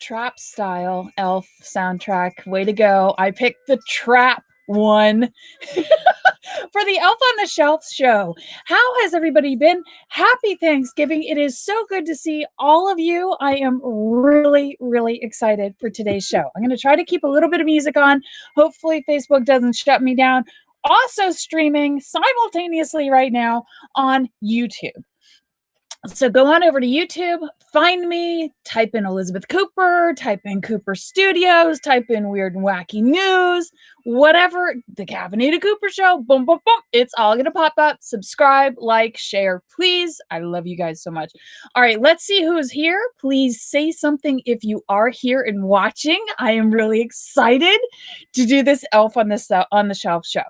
trap style elf soundtrack. Way to go. I picked the trap one for the Elf on the Shelf show. How has everybody been? Happy Thanksgiving. It is so good to see all of you. I am really, really excited for today's show. I'm going to try to keep a little bit of music on. Hopefully, Facebook doesn't shut me down. Also streaming simultaneously right now on YouTube. So go on over to YouTube, find me, type in Elizabeth Cooper, type in Cooper Studios, type in Weird and Wacky News, whatever, the Caffeinated Cooper Show, boom, boom, boom. It's all going to pop up. Subscribe, like, share, please. I love you guys so much. All right, let's see who's here. Please say something if you are here and watching. I am really excited to do this Elf on the Shelf show.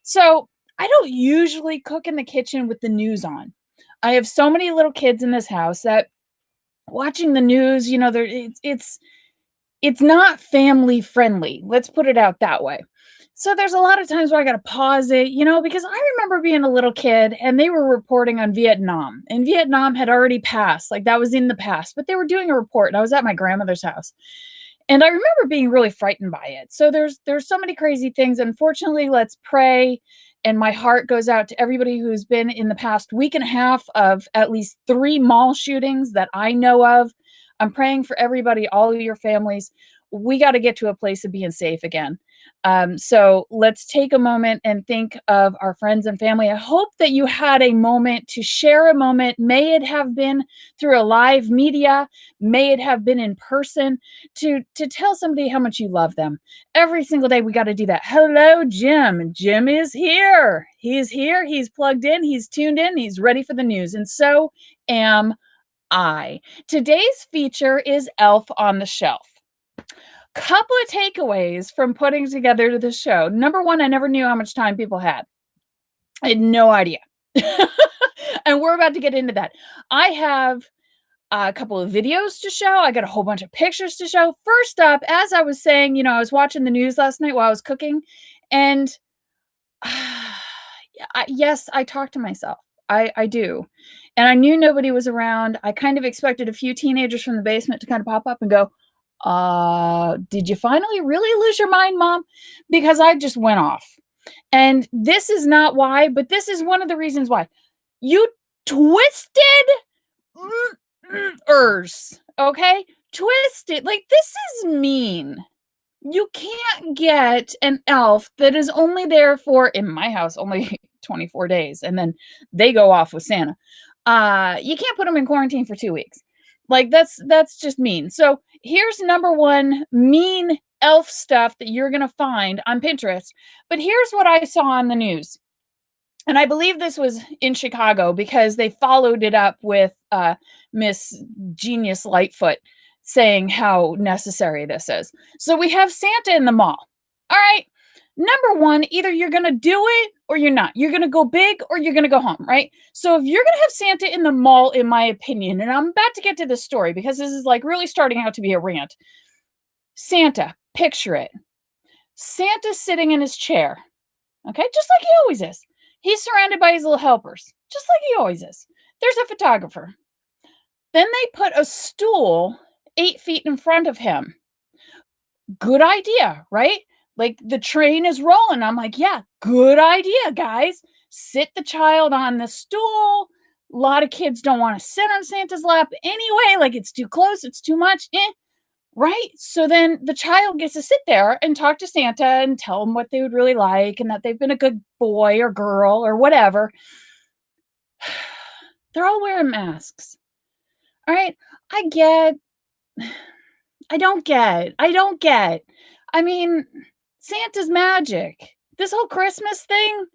So I don't usually cook in the kitchen with the news on. I have so many little kids in this house that watching the news, you know, it's not family friendly. Let's put it out that way. So there's a lot of times where I got to pause it, you know, because I remember being a little kid and they were reporting on Vietnam, and Vietnam had already passed. Like that was in the past, but they were doing a report and I was at my grandmother's house. And I remember being really frightened by it. So there's so many crazy things. Unfortunately, let's pray. And my heart goes out to everybody who's been in the past week and a half of at least 3 mall shootings that I know of. I'm praying for everybody, all of your families. We got to get to a place of being safe again. So let's take a moment and think of our friends and family. I hope that you had a moment to share a moment. May it have been through a live media, may it have been in person, to tell somebody how much you love them. Every single day we got to do that. Hello, Jim. Jim is here. He's here. He's plugged in. He's tuned in. He's ready for the news. And so am I. Today's feature is Elf on the Shelf. Couple of takeaways from putting together the show. Number one, I never knew how much time people had. I had no idea. And we're about to get into that. I have a couple of videos to show. I got a whole bunch of pictures to show. First up, as I was saying, you know, I was watching the news last night while I was cooking, and yes, I talk to myself. I do. And I knew nobody was around. I kind of expected a few teenagers from the basement to kind of pop up and go, did you finally really lose your mind, Mom? Because I just went off. And this is not why, but this is one of the reasons why. You twisted okay? Twisted. Like, this is mean. You can't get an elf that is only there for, in my house, only 24 days. And then they go off with Santa. You can't put them in quarantine for 2 weeks. Like, that's just mean. So here's number one mean elf stuff that you're going to find on Pinterest. But here's what I saw on the news. And I believe this was in Chicago because they followed it up with Miss Genius Lightfoot saying how necessary this is. So we have Santa in the mall. All right. Number one, either you're going to do it or you're not. You're going to go big or you're going to go home, right? So if you're going to have Santa in the mall, in my opinion, and I'm about to get to this story because this is like really starting out to be a rant. Santa, picture it. Santa's sitting in his chair, okay? Just like he always is. He's surrounded by his little helpers, just like he always is. There's a photographer. Then they put a stool 8 feet in front of him. Good idea, right? Like, the train is rolling. I'm like, yeah, good idea, guys. Sit the child on the stool. A lot of kids don't want to sit on Santa's lap anyway. Like, it's too close. It's too much. Right? So then the child gets to sit there and talk to Santa and tell him what they would really like and that they've been a good boy or girl or whatever. They're all wearing masks. All right? I don't get. I mean, Santa's magic. This whole Christmas thing,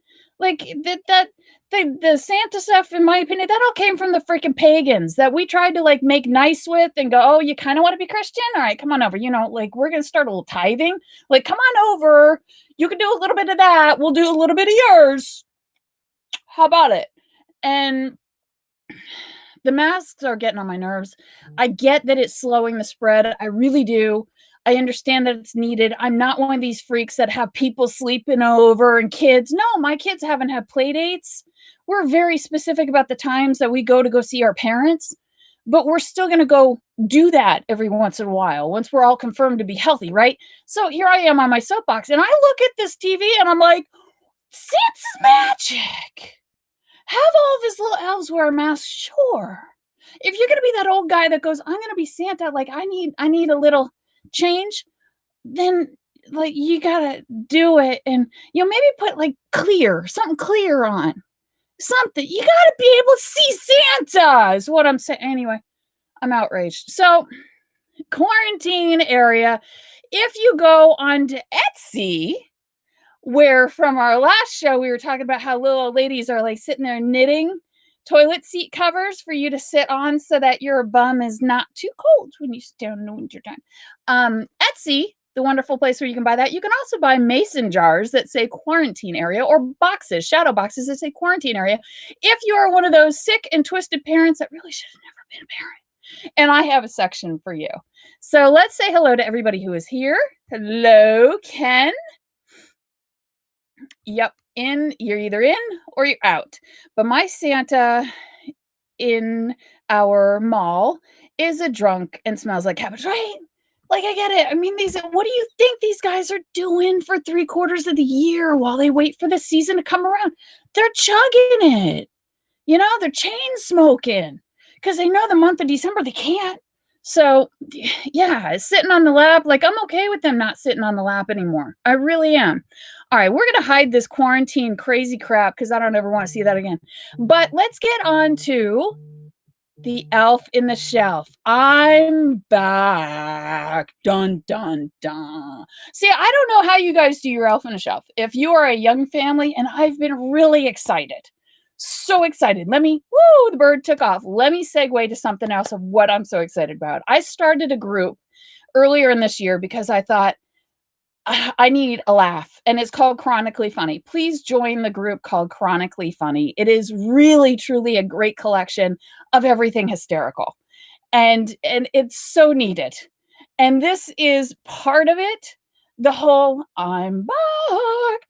like the Santa stuff, in my opinion, that all came from the freaking pagans that we tried to like make nice with and go, oh, you kind of want to be Christian? All right, come on over. You know, like, we're going to start a little tithing. Like, come on over. You can do a little bit of that. We'll do a little bit of yours. How about it? And the masks are getting on my nerves. I get that it's slowing the spread. I really do. I understand that it's needed. I'm not one of these freaks that have people sleeping over and kids. No, my kids haven't had play dates. We're very specific about the times that we go to see our parents. but we're still going to go do that every once in a while once we're all confirmed to be healthy, right? So here I am on my soapbox and I look at this TV and I'm like, Santa's magic. Have all of his little elves wear a mask, sure. If you're going to be that old guy that goes, I'm going to be Santa, like I need a little change, then like you got to do it and maybe put like something clear on. Something. You got to be able to see Santa is what I'm saying. Anyway, I'm outraged. So, quarantine area. If you go onto Etsy, where from our last show we were talking about how little old ladies are like sitting there knitting toilet seat covers for you to sit on so that your bum is not too cold when you sit down in the wintertime. Etsy, the wonderful place where you can buy that. You can also buy mason jars that say quarantine area or boxes, shadow boxes that say quarantine area. If you are one of those sick and twisted parents that really should have never been a parent. And I have a section for you. So let's say hello to everybody who is here. Hello, Ken. Yep, you're either in or you're out. But my Santa in our mall is a drunk and smells like cabbage, right? Like, I get it. I mean, what do you think these guys are doing for 3/4 of the year while they wait for the season to come around? They're chugging it. They're chain smoking because they know the month of December they can't. So, yeah, sitting on the lap, like I'm okay with them not sitting on the lap anymore. I really am. All right, we're going to hide this quarantine crazy crap because I don't ever want to see that again. But let's get on to the elf in the shelf. I'm back. Dun, dun, dun. See, I don't know how you guys do your elf in the shelf. If you are a young family, and I've been really excited. So excited. The bird took off. Let me segue to something else of what I'm so excited about. I started a group earlier in this year because I thought I need a laugh, and it's called Chronically Funny. Please join the group called Chronically Funny. It is really, truly a great collection of everything hysterical, and it's so needed. And this is part of it. The whole I'm back.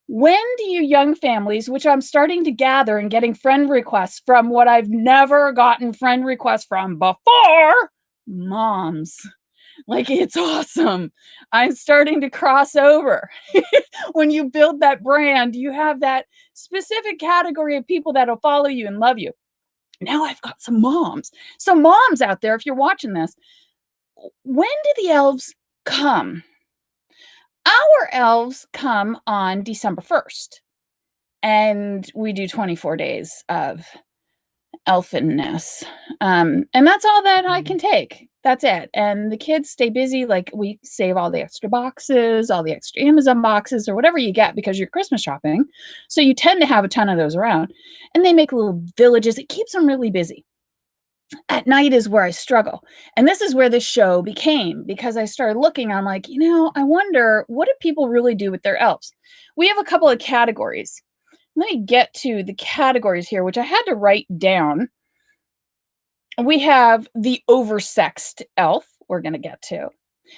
When do you young families, which I'm starting to gather and getting friend requests from what I've never gotten friend requests from before, moms. Like, it's awesome. I'm starting to cross over. When you build that brand, you have that specific category of people that'll follow you and love you. Now I've got some moms. So moms out there, if you're watching this, when do the elves come? Our elves come on December 1st, and we do 24 days of elfinness. And that's all that I can take. That's it. And the kids stay busy. Like, we save all the extra boxes, all the extra Amazon boxes, or whatever you get because you're Christmas shopping. So you tend to have a ton of those around. And they make little villages. It keeps them really busy. At night is where I struggle. And this is where this show became, because I started looking, I'm like, I wonder, what do people really do with their elves? We have a couple of categories. Let me get to the categories here, which I had to write down. We have the oversexed elf, we're going to get to.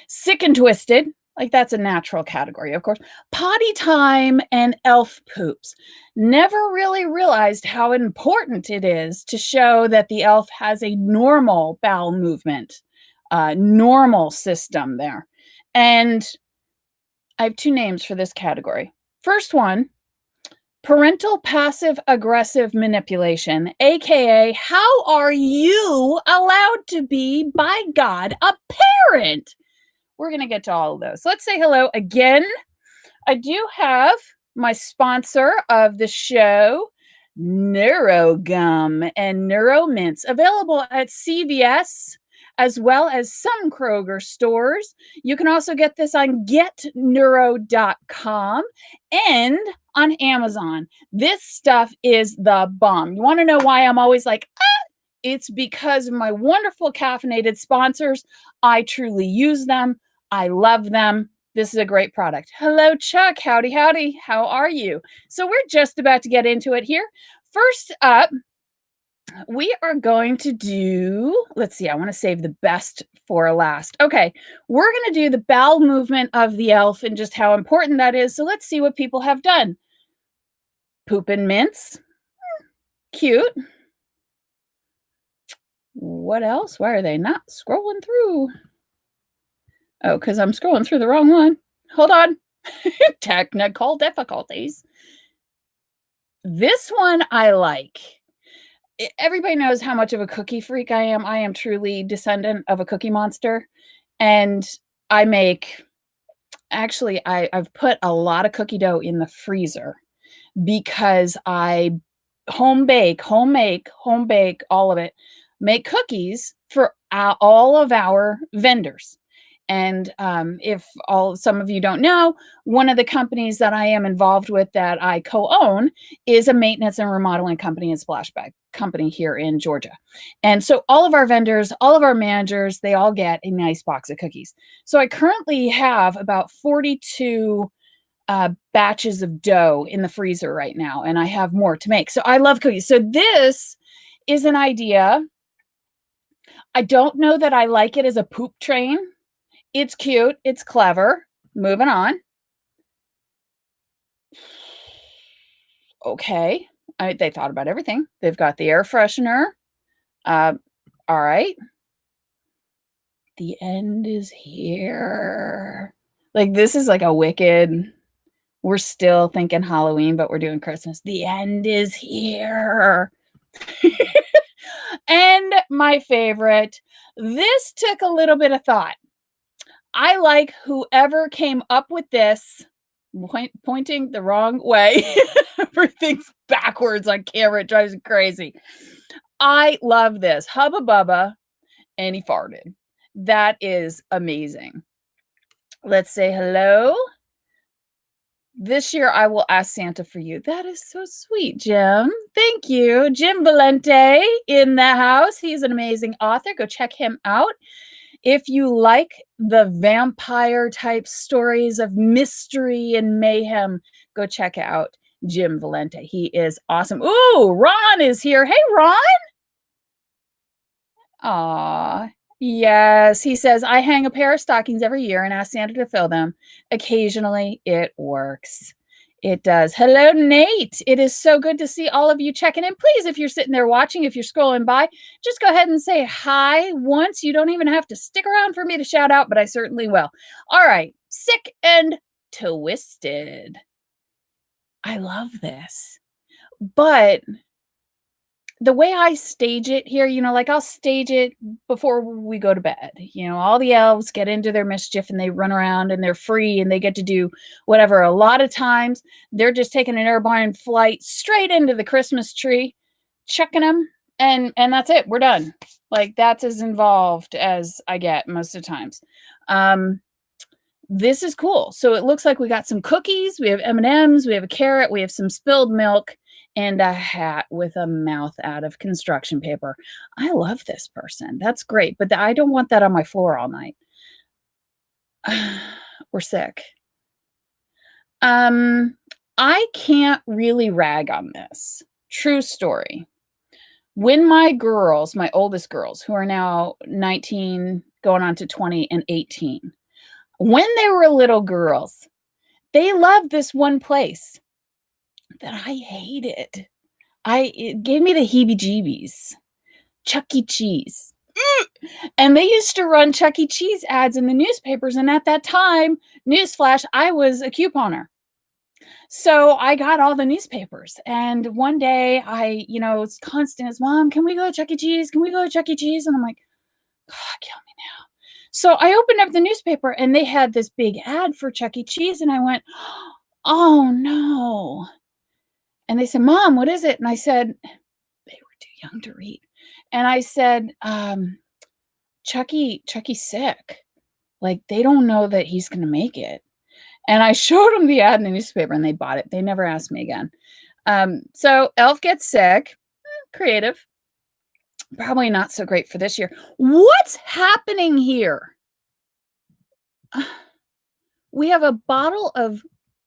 Sick and twisted, like that's a natural category, of course. Potty time and elf poops. Never really realized how important it is to show that the elf has a normal bowel movement, normal system there. And I have two names for this category. First one, parental passive aggressive manipulation, aka how are you allowed to be, by God, a parent? We're going to get to all of those. Let's say hello again. I do have my sponsor of the show, NeuroGum and NeuroMints, available at CVS as well as some Kroger stores. You can also get this on getneuro.com and on Amazon. This stuff is the bomb. You want to know why I'm always like, it's because of my wonderful caffeinated sponsors. I truly use them. I love them. This is a great product. Hello, Chuck. Howdy, howdy. How are you? So we're just about to get into it here. First up, we are going to do, let's see, I want to save the best for last. Okay, we're going to do the bowel movement of the elf and just how important that is. So let's see what people have done. Poop and mints. Cute. What else? Why are they not scrolling through? Oh, because I'm scrolling through the wrong one. Hold on. Technical difficulties. This one I like. Everybody knows how much of a cookie freak I am. I am truly descendant of a cookie monster. And I make, actually, I've put a lot of cookie dough in the freezer because I home bake, all of it, make cookies for all of our vendors. And if some of you don't know, one of the companies that I am involved with that I co-own is a maintenance and remodeling company and splashback company here in Georgia. And so all of our vendors, all of our managers, they all get a nice box of cookies. So I currently have about 42 batches of dough in the freezer right now, and I have more to make. So I love cookies. So this is an idea. I don't know that I like it as a poop train. It's cute. It's clever. Moving on. Okay. They thought about everything. They've got the air freshener. All right. The end is here. Like, this is like a wicked, we're still thinking Halloween, but we're doing Christmas. The end is here. And my favorite, this took a little bit of thought. I like whoever came up with this, pointing the wrong way. Everything's backwards on camera. It drives me crazy. I love this. Hubba Bubba, and he farted. That is amazing. Let's say hello. This year, I will ask Santa for you. That is so sweet, Jim. Thank you. Jim Valente in the house. He's an amazing author. Go check him out. If you like the vampire type stories of mystery and mayhem, go check out Jim Valente. He is awesome. Ooh, Ron is here. Hey, Ron. Aw. Yes, he says, I hang a pair of stockings every year and ask Santa to fill them. Occasionally, it works. It does. Hello, Nate. It is so good to see all of you checking in. Please, if you're sitting there watching, if you're scrolling by, just go ahead and say hi once. You don't even have to stick around for me to shout out, but I certainly will. All right. Sick and Twisted. I love this. But the way I stage it here, like I'll stage it before we go to bed. All the elves get into their mischief and they run around and they're free and they get to do whatever. A lot of times they're just taking an airborne flight straight into the Christmas tree, chucking them, and that's it. We're done. Like, that's as involved as I get most of the times. This is cool. So it looks like we got some cookies, we have M&Ms, we have a carrot, we have some spilled milk, and a hat with a mouth out of construction paper. I love this person. That's great, but I don't want that on my floor all night. We're sick. I can't really rag on this. True story. When my girls, my oldest girls, who are now 19, going on to 20 and 18, when they were little girls, they loved this one place that I hated. It gave me the heebie-jeebies. Chuck E. Cheese. And they used to run Chuck E. Cheese ads in the newspapers. And at that time, newsflash, I was a couponer. So I got all the newspapers. And one day it's constant. It's, Mom, can we go to Chuck E. Cheese? Can we go to Chuck E. Cheese? And I'm like, God, kill me now. So I opened up the newspaper and they had this big ad for Chuck E. Cheese. And I went, oh no. And they said, Mom, what is it? And I said, they were too young to read. And I said, Chucky's sick. Like, they don't know that he's going to make it. And I showed them the ad in the newspaper and they bought it. They never asked me again. So Elf gets sick. Creative. Probably not so great for this year. What's happening here? We have a bottle of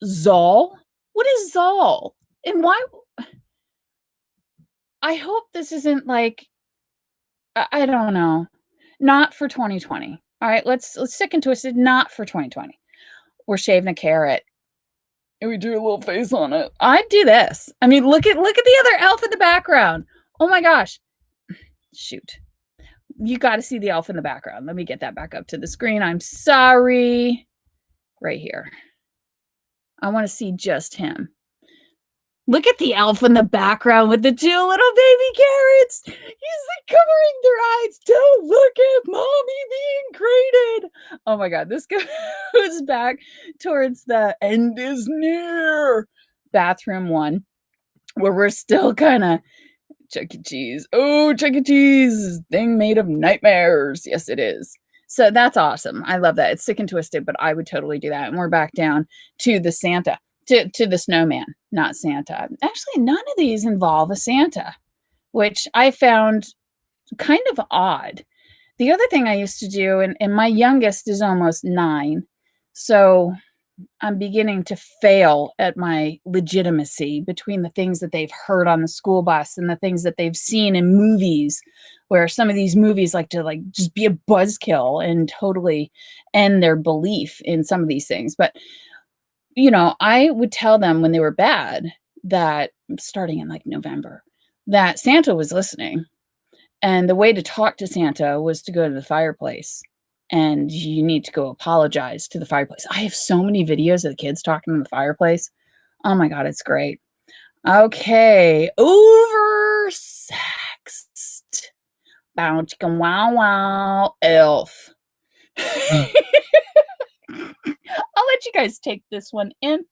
Zol. What is Zol? And why? I hope this isn't like, I don't know. Not for 2020. All right, let's stick and twist it. Not for 2020. We're shaving a carrot. And we drew a little face on it. I'd do this. I mean, look at the other elf in the background. Oh my gosh. Shoot. You got to see the elf in the background. Let me get that back up to the screen. I'm sorry. Right here. I want to see just him. Look at the elf in the background with the 2 little baby carrots. He's like covering their eyes. Don't look at mommy being graded. Oh my God. This goes back towards the end is near bathroom 1, where we're still kind of Chuck E. Cheese. Oh, Chuck E. Cheese thing made of nightmares. Yes, it is. So that's awesome. I love that. It's sick and twisted, but I would totally do that. And we're back down to the Santa, to the snowman, not Santa. Actually, none of these involve a Santa, which I found kind of odd. The other thing I used to do, and my youngest is almost 9, so I'm beginning to fail at my legitimacy between the things that they've heard on the school bus and the things that they've seen in movies, where some of these movies like to just be a buzzkill and totally end their belief in some of these things. But, I would tell them when they were bad that starting in like November, that Santa was listening. And the way to talk to Santa was to go to the fireplace. And you need to go apologize to the fireplace. I have so many videos of the kids talking to the fireplace. Oh my God, it's great. Okay, oversexed. Bow chicka wow wow elf. I'll let you guys take this one in.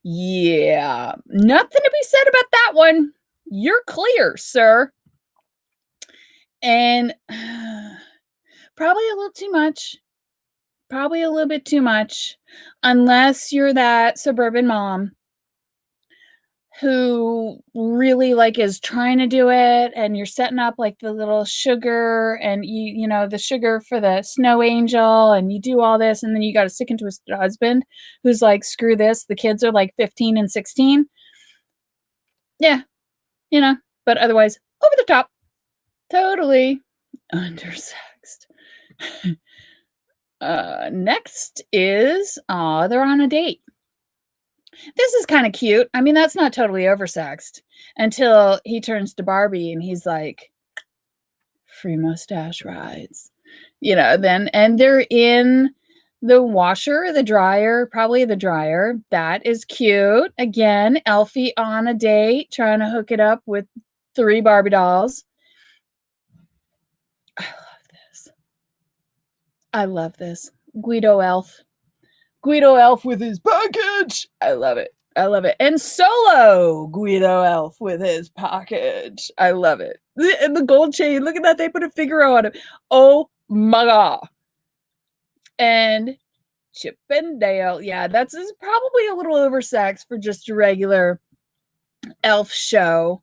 Yeah, nothing to be said about that one. You're clear, sir. And probably a little too much. Probably a little bit too much. Unless you're that suburban mom who really is trying to do it, and you're setting up like the little sugar and the sugar for the snow angel, and you do all this, and then you got to stick into a husband who's like, screw this. The kids are like 15 and 16. Yeah. But otherwise over the top. Totally undersexed. Next is, they're on a date. This is kind of cute. I mean, that's not totally oversexed until he turns to Barbie and he's like, free mustache rides. And they're in the washer, the dryer, probably the dryer. That is cute. Again, Elfie on a date, trying to hook it up with 3 Barbie dolls. I love this. Guido Elf with his package. I love it. And solo Guido Elf with his package. I love it. And the gold chain. Look at that. They put a figure on it. Oh my God. And Chip and Dale. Yeah, that's probably a little oversexed for just a regular elf show.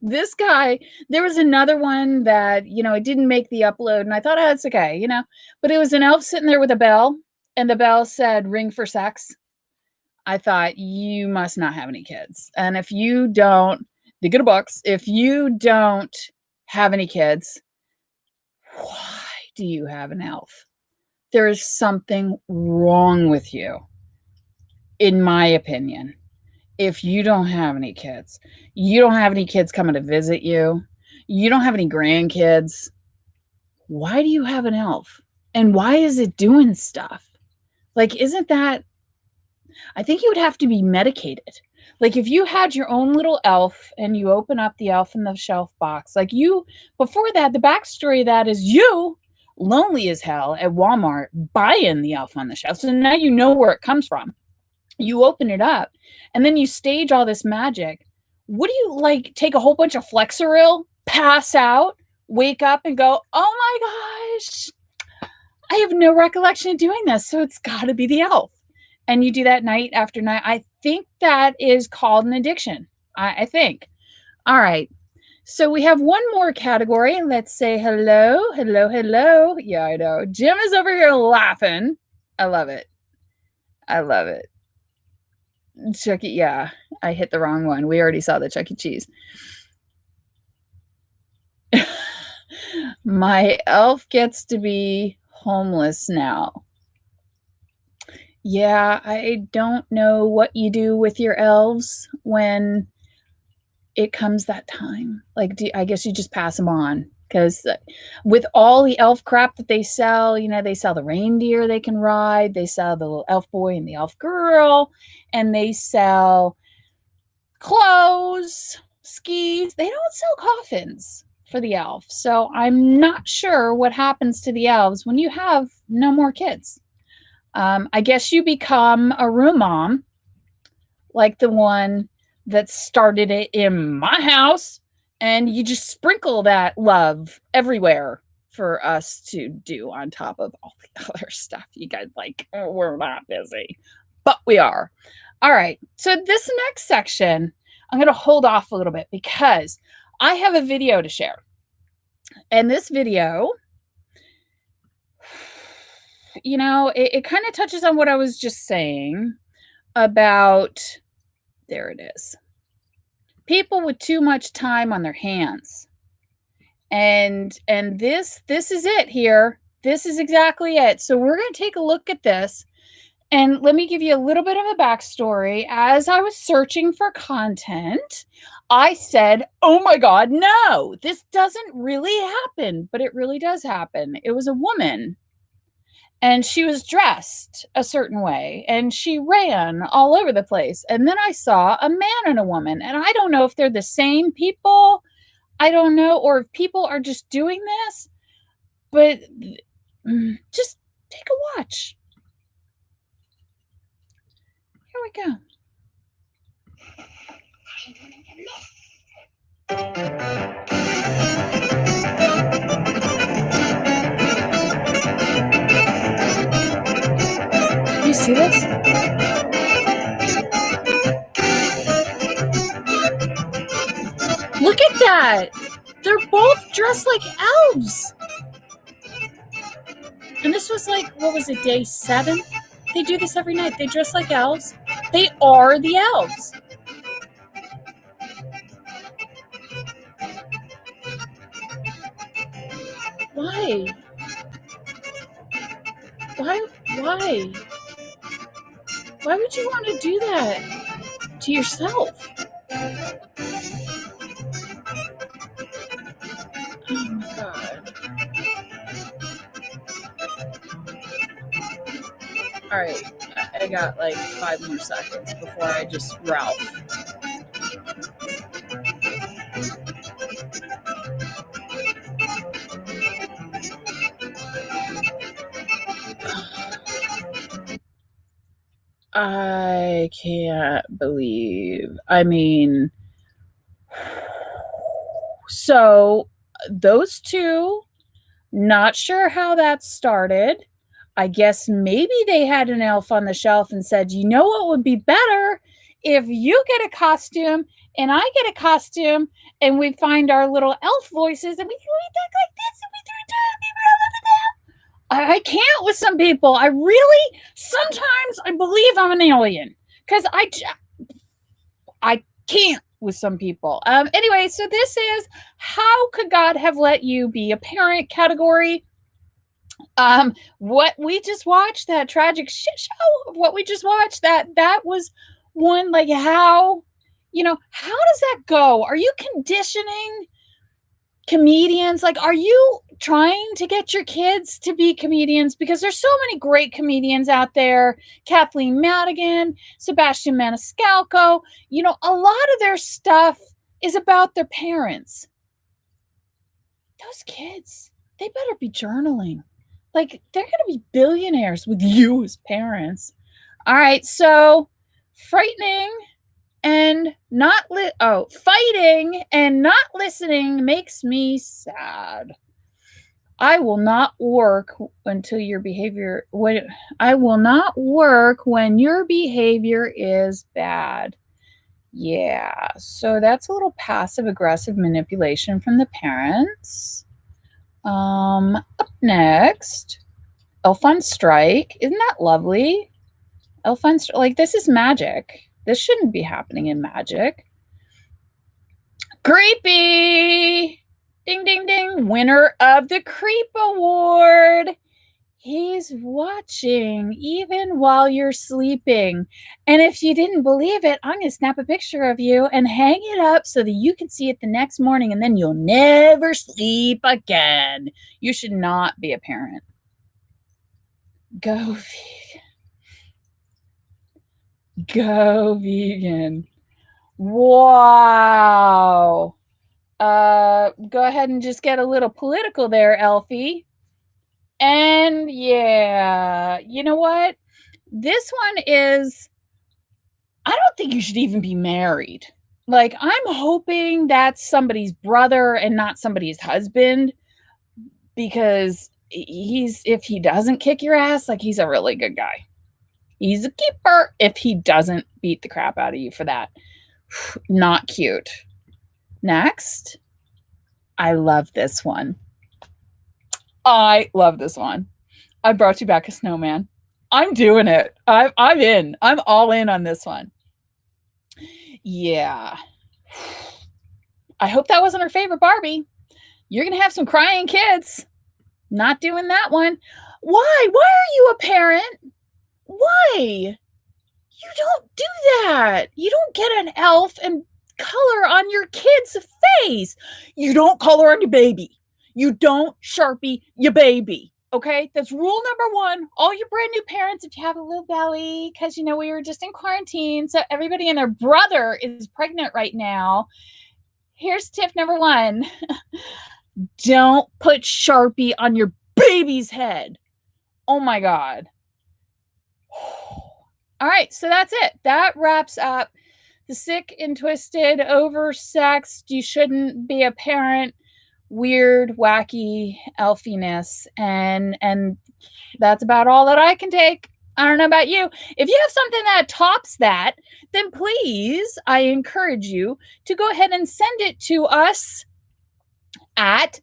This guy, there was another one that, it didn't make the upload, and I thought, oh, it's okay, but it was an elf sitting there with a bell, and the bell said, ring for sex. I thought, you must not have any kids. And if you don't, they get a box. If you don't have any kids, why do you have an elf? There is something wrong with you, in my opinion. If you don't have any kids, you don't have any kids coming to visit you, you don't have any grandkids, why do you have an elf? And why is it doing stuff? Isn't that, I think you would have to be medicated. If you had your own little elf and you open up the elf in the shelf box, before that, the backstory of that is you, lonely as hell at Walmart, buying the elf on the shelf. So now you know where it comes from. You open it up and then you stage all this magic. What do you take a whole bunch of Flexeril, pass out, wake up and go, oh my gosh, I have no recollection of doing this. So it's got to be the elf. And you do that night after night. I think that is called an addiction. I think. All right. So we have one more category. Let's say hello, hello, hello. Yeah, I know. Jim is over here laughing. I love it. Chuck E. Yeah, I hit the wrong one. We already saw the Chuck E. Cheese. My elf gets to be homeless now. Yeah, I don't know what you do with your elves when it comes that time. Like, I guess you just pass them on, because with all the elf crap that they sell, they sell the reindeer they can ride, they sell the little elf boy and the elf girl, and they sell clothes, skis. They don't sell coffins for the elf. So I'm not sure what happens to the elves when you have no more kids. I guess you become a room mom, like the one that started it in my house, and you just sprinkle that love everywhere for us to do on top of all the other stuff. You guys we're not busy, but we are. All right. So this next section, I'm going to hold off a little bit because I have a video to share. And this video, it kind of touches on what I was just saying about, there it is, people with too much time on their hands. And this is it here. This is exactly it. So we're going to take a look at this. And let me give you a little bit of a backstory. As I was searching for content, I said, oh my God, no, this doesn't really happen. But it really does happen. It was a woman, and she was dressed a certain way, and she ran all over the place. And then I saw a man and a woman, and I don't know if they're the same people. I don't know, or if people are just doing this, but just take a watch. Here we go. You see this? Look at that. They're both dressed like elves. And this was what was it, day 7? They do this every night. They dress like elves. They are the elves. Why? Why? Why would you want to do that to yourself? Oh my God. All right, I got 5 more seconds before I just Ralph. I can't believe. So those two, not sure how that started. I guess maybe they had an elf on the shelf and said, you know what would be better if you get a costume and I get a costume, and we find our little elf voices and we talk like this and we do it to people. I can't with some people. Sometimes I believe I'm an alien, because I can't with some people. Anyway, so this is how could God have let you be a parent category. What we just watched, that tragic shit show of what we just watched, that was one, how does that go? Are you conditioning comedians? Are you trying to get your kids to be comedians? Because there's so many great comedians out there. Kathleen Madigan, Sebastian Maniscalco, a lot of their stuff is about their parents. Those kids, they better be journaling. They're going to be billionaires with you as parents. All right, so frightening and fighting and not listening makes me sad. I will not work until your behavior. I will not work when your behavior is bad. Yeah, so that's a little passive aggressive manipulation from the parents. Up next, Elf on Strike. Isn't that lovely? Elf on Strike. This is magic. This shouldn't be happening in magic. Creepy! Ding, ding, ding. Winner of the Creep Award. He's watching even while you're sleeping. And if you didn't believe it, I'm going to snap a picture of you and hang it up so that you can see it the next morning, and then you'll never sleep again. You should not be a parent. Go vegan. Go vegan. Wow. Go ahead and just get a little political there, Elfie. And yeah, you know what? This one is, I don't think you should even be married. Like, I'm hoping that's somebody's brother and not somebody's husband, because if he doesn't kick your ass, like, he's a really good guy. He's a keeper if he doesn't beat the crap out of you for that. Not cute. Next. I love this one. I love this one. I brought you back a snowman. I'm doing it. I'm in. I'm all in on this one. Yeah. I hope that wasn't her favorite Barbie. You're going to have some crying kids. Not doing that one. Why? Why are you a parent? Why? You don't do that. You don't get an elf and color on your kid's face. You don't color on your baby. You don't Sharpie your baby. Okay, that's rule number one. All you brand new parents, if you have a little belly, because we were just in quarantine, so everybody and their brother is pregnant right now. Here's tip number one. Don't put Sharpie on your baby's head. Oh my God. All right, so that's it. That wraps up the sick and twisted, oversexed, you shouldn't be a parent, weird, wacky elfiness, and that's about all that I can take. I don't know about you. If you have something that tops that, then please, I encourage you to go ahead and send it to us at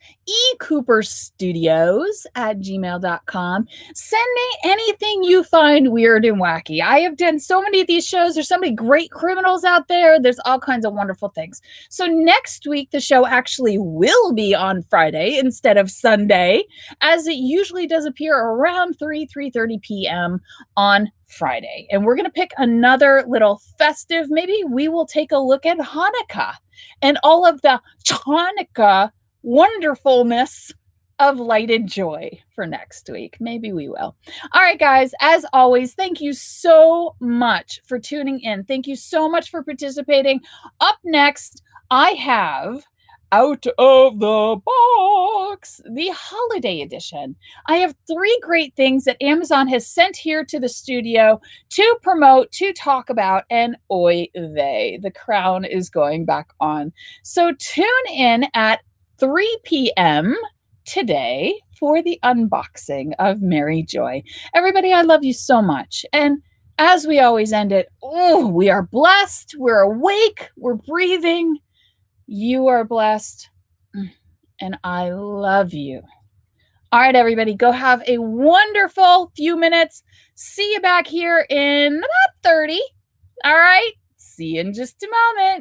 ecooperstudios@gmail.com. Send me anything you find weird and wacky. I have done so many of these shows. There's so many great criminals out there. There's all kinds of wonderful things. So next week, the show actually will be on Friday instead of Sunday, as it usually does appear around 3:30 p.m. on Friday. And we're going to pick another little festive. Maybe we will take a look at Hanukkah and all of the Hanukkah wonderfulness of lighted joy for next week. Maybe we will. All right, guys, as always, thank you so much for tuning in. Thank you so much for participating. Up next, I have Out of the Box, the holiday edition. I have 3 great things that Amazon has sent here to the studio to promote, to talk about, and oy vey, the crown is going back on. So tune in at 3 p.m. today for the unboxing of Mary Joy. Everybody, I love you so much. And as we always end it, we are blessed, we're awake, we're breathing. You are blessed, and I love you. All right, everybody, go have a wonderful few minutes. See you back here in about 30. All right, see you in just a moment.